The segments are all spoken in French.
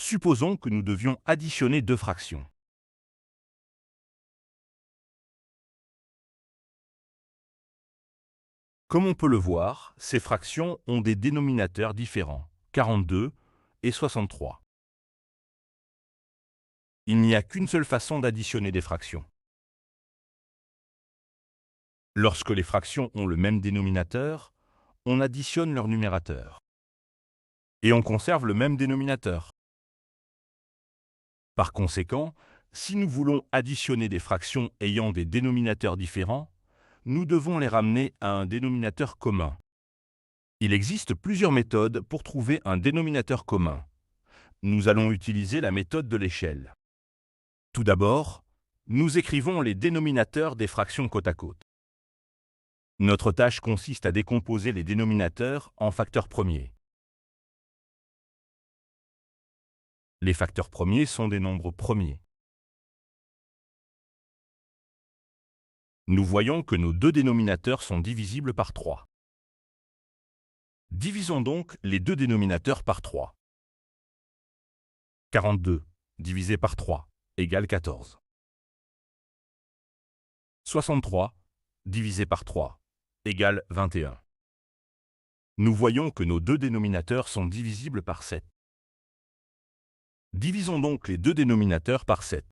Supposons que nous devions additionner deux fractions. Comme on peut le voir, ces fractions ont des dénominateurs différents, 42 et 63. Il n'y a qu'une seule façon d'additionner des fractions. Lorsque les fractions ont le même dénominateur, on additionne leur numérateur. Et on conserve le même dénominateur. Par conséquent, si nous voulons additionner des fractions ayant des dénominateurs différents, nous devons les ramener à un dénominateur commun. Il existe plusieurs méthodes pour trouver un dénominateur commun. Nous allons utiliser la méthode de l'échelle. Tout d'abord, nous écrivons les dénominateurs des fractions côte à côte. Notre tâche consiste à décomposer les dénominateurs en facteurs premiers. Les facteurs premiers sont des nombres premiers. Nous voyons que nos deux dénominateurs sont divisibles par 3. Divisons donc les deux dénominateurs par 3. 42 divisé par 3 égale 14. 63 divisé par 3 égale 21. Nous voyons que nos deux dénominateurs sont divisibles par 7. Divisons donc les deux dénominateurs par 7.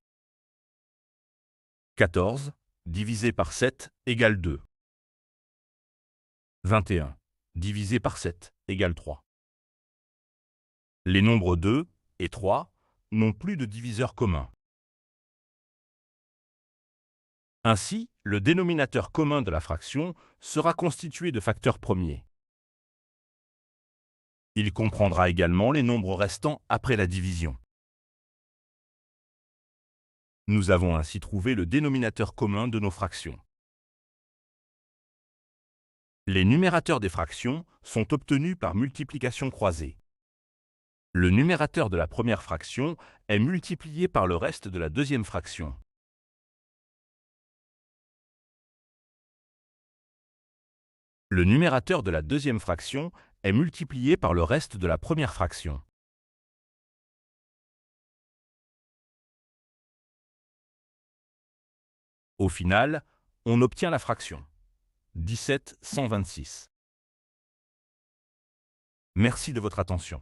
14 divisé par 7 égale 2. 21 divisé par 7 égale 3. Les nombres 2 et 3 n'ont plus de diviseur commun. Ainsi, le dénominateur commun de la fraction sera constitué de facteurs premiers. Il comprendra également les nombres restants après la division. Nous avons ainsi trouvé le dénominateur commun de nos fractions. Les numérateurs des fractions sont obtenus par multiplication croisée. Le numérateur de la première fraction est multiplié par le reste de la deuxième fraction. Le numérateur de la deuxième fraction est multiplié par le reste de la première fraction. Au final, on obtient la fraction 17/126. Merci de votre attention.